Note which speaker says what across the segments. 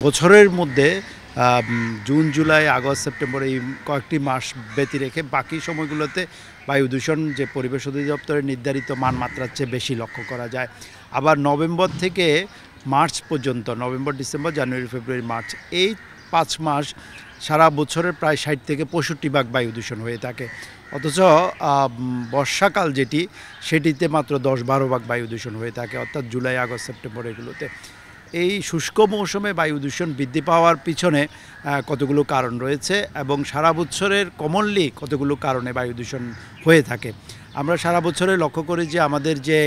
Speaker 1: বছরের মধ্যে June, July, August, September এই কয়েকটি মাস ব্যতি রেখে বাকি সময়গুলোতে বায়ু দূষণ যে পরিবেশ অধিদপ্তরের নির্ধারিত মানমাত্রার চেয়ে বেশি লক্ষ্য করা যায়। আবার নভেম্বর থেকে মার্চ পর্যন্ত, নভেম্বর, ডিসেম্বর, জানুয়ারি, ফেব্রুয়ারি, মার্চ এই ৫ মাস সারা বছরের প্রায় ৬০ থেকে ৬৫ ভাগ বায়ু দূষণ হয়ে থাকে। অথচ বর্ষাকাল যেটি সেটিতে মাত্র ১০-১২ ভাগ বায়ু দূষণ হয়ে থাকে, অর্থাৎ জুলাই, আগস্ট, সেপ্টেম্বর এগুলোতে। এই শুষ্ক মৌসুমে বায়ু দূষণ বৃদ্ধি পাওয়ার পিছনে কতগুলো কারণ রয়েছে এবং সারা বছরের কমনলি কতগুলো কারণে বায়ু দূষণ হয়ে থাকে। আমরা সারা বছরে লক্ষ্য করি যে আমাদের যে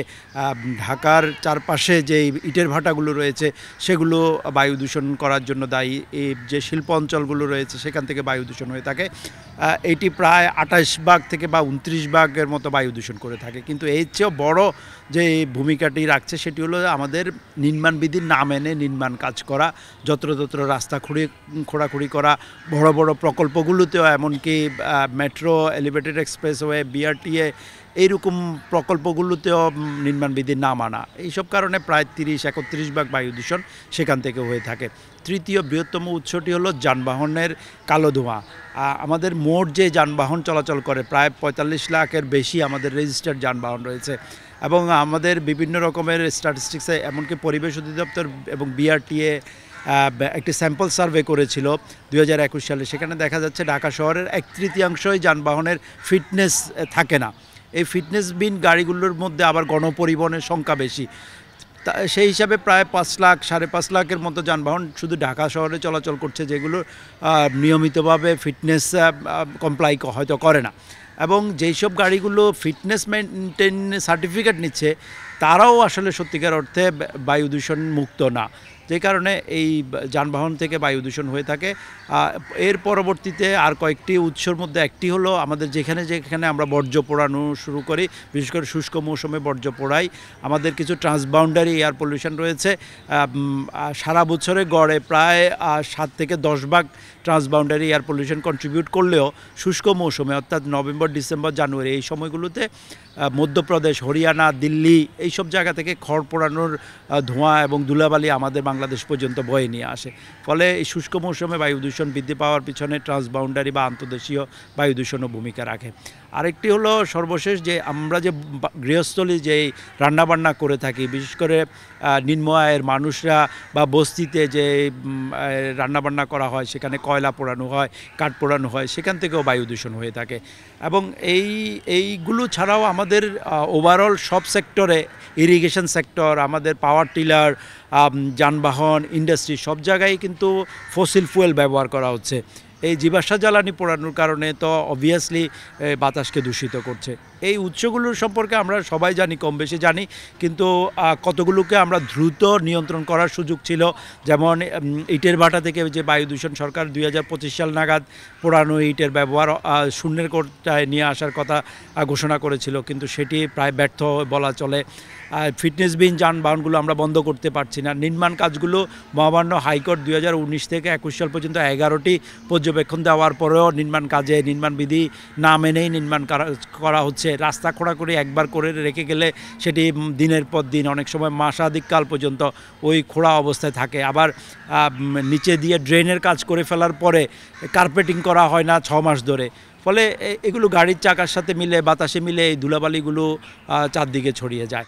Speaker 1: ঢাকার চারপাশে যে ইটের ভাটাগুলো রয়েছে সেগুলো বায়ু দূষণ করার জন্য দায়ী। এই যে শিল্প অঞ্চলগুলো রয়েছে সেখান থেকে বায়ু দূষণ হয়ে থাকে। এটি প্রায় ২৮ ভাগ থেকে বা ২৯ ভাগের মতো বায়ু দূষণ করে থাকে। কিন্তু এর চেয়েও বড় যে ভূমিকাটি রাখছে সেটি হলো আমাদের নির্মাণবিধি না মেনে নির্মাণ কাজ করা, যত্রতত্র রাস্তা খোঁড়াখুঁড়ি করা, বড় বড় প্রকল্পগুলোতেও এমনকি মেট্রো, এলিভেটেড এক্সপ্রেসওয়ে, বিআরটিএ এইরকম প্রকল্পগুলোতেও নির্মাণবিধি না মানা। এইসব কারণে প্রায় ৩০-৩১ ভাগ বায়ু দূষণ সেখান থেকে হয়ে থাকে। তৃতীয় বৃহত্তম উৎসটি হলো যানবাহনের কালো ধোঁয়া। আমাদের মোট যে যানবাহন চলাচল করে প্রায় ৪৫ লাখের বেশি আমাদের রেজিস্টার্ড যানবাহন রয়েছে এবং আমাদের বিভিন্ন রকমের স্ট্যাটিস্টিক্সে এমনকি পরিবেশ অধিদপ্তর এবং বিআরটিএ একটি স্যাম্পল সার্ভে করেছিল ২০২১ সালে। সেখানে দেখা যাচ্ছে ঢাকা শহরের ১/৩ যানবাহনের ফিটনেস থাকে না। এই ফিটনেসবিহীন গাড়িগুলোর মধ্যে আবার গণপরিবহনের সংখ্যা বেশি। সেই হিসাবে প্রায় ৫ লাখ, ৫.৫ লাখের মতো যানবাহন শুধু ঢাকা শহরে চলাচল করছে, যেগুলো নিয়মিতভাবে ফিটনেস কমপ্লাই হয়তো করে না। এবং যেই সব গাড়িগুলো ফিটনেস মেনটেন সার্টিফিকেট নিচ্ছে তারাও আসলে সত্যিকার অর্থে বায়ু দূষণ মুক্ত না, যে কারণে এই যানবাহন থেকে বায়ু দূষণ হয়ে থাকে। এর পরবর্তীতে আর কয়েকটি উৎসর মধ্যে একটি হলো আমাদের যেখানে আমরা বর্জ্য পোড়ানো শুরু করি, বিশেষ করে শুষ্ক মৌসুমে বর্জ্য পোড়াই। আমাদের কিছু ট্রান্সবাউন্ডারি এয়ার পলিউশন রয়েছে। সারা বছরে গড়ে প্রায় ৭ থেকে ১০ ভাগ ট্রান্সবাউন্ডারি এয়ার পলিউশন কন্ট্রিবিউট করলেও শুষ্ক মৌসুমে অর্থাৎ নভেম্বর, ডিসেম্বর, জানুয়ারি এই সময়গুলোতে মধ্যপ্রদেশ, হরিয়ানা, দিল্লি এইসব জায়গা থেকে খড় পোড়ানোর ধোঁয়া এবং ধুলাবালি আমাদের বাংলাদেশ পর্যন্ত বয়ে নিয়ে আসে। ফলে এই শুষ্ক মৌসুমে বায়ু দূষণ বৃদ্ধি পাওয়ার পিছনে ট্রান্সবাউন্ডারি বা আন্তর্দেশীয় বায়ু দূষণও ভূমিকা রাখে। আরেকটি হলো সর্বশেষ যে আমরা যে গৃহস্থলী যেই রান্নাবান্না করে থাকি, বিশেষ করে নিম্ন আয়ের মানুষরা বা বস্তিতে যে রান্নাবান্না করা হয় সেখানে কয়লা পোড়ানো হয়, কাঠ পোড়ানো হয়, সেখান থেকেও বায়ু দূষণ হয়ে থাকে। এবং এইগুলো ছাড়াও আমাদের ওভারঅল সব সেক্টরে, ইরিগেশন সেক্টর, আমাদের পাওয়ার টিলার, যানবাহন, ইন্ডাস্ট্রি সব জায়গায় কিন্তু ফসিল ফুয়েল ব্যবহার করা হচ্ছে। এই জীবাশ্ম জ্বালানি পোড়ানোর কারণে তো অবভিয়াসলি বাতাসকে দূষিত করছে। এই উৎসগুলোর সম্পর্কে আমরা সবাই জানি, কম বেশি জানি, কিন্তু কতগুলোকে আমরা দ্রুত নিয়ন্ত্রণ করার সুযোগ ছিল। যেমন ইটের ভাটা থেকে যে বায়ু দূষণ সরকার ২০২৫ সাল নাগাদ পোড়ানো ইটের ব্যবহার শূন্যের কোটায় নিয়ে আসার কথা ঘোষণা করেছিল, কিন্তু সেটি প্রায় ব্যর্থ বলা চলে। ফিটনেসবিহীন যানবাহনগুলো আমরা বন্ধ করতে পারছি না। নির্মাণ কাজগুলো মহামান্য হাইকোর্ট ২০১৯ থেকে ২১ সাল পর্যন্ত ১১টি পর্যবেক্ষণ দেওয়ার পরেও নির্মাণ কাজে নির্মাণবিধি না মেনেই নির্মাণ করা হচ্ছে। রাস্তা খোঁড়াখুঁড়ি একবার করে রেখে গেলে সেটি দিনের পর দিন, অনেক সময় মাসাধিককাল পর্যন্ত ওই খোঁড়া অবস্থায় থাকে। আবার নিচে দিয়ে ড্রেনের কাজ করে ফেলার পরে কার্পেটিং করা হয় না ৬ মাস ধরে। ফলে এগুলো গাড়ির চাকার সাথে মিলে, বাতাসে মিলে এই ধুলাবালিগুলো চারদিকে ছড়িয়ে যায়।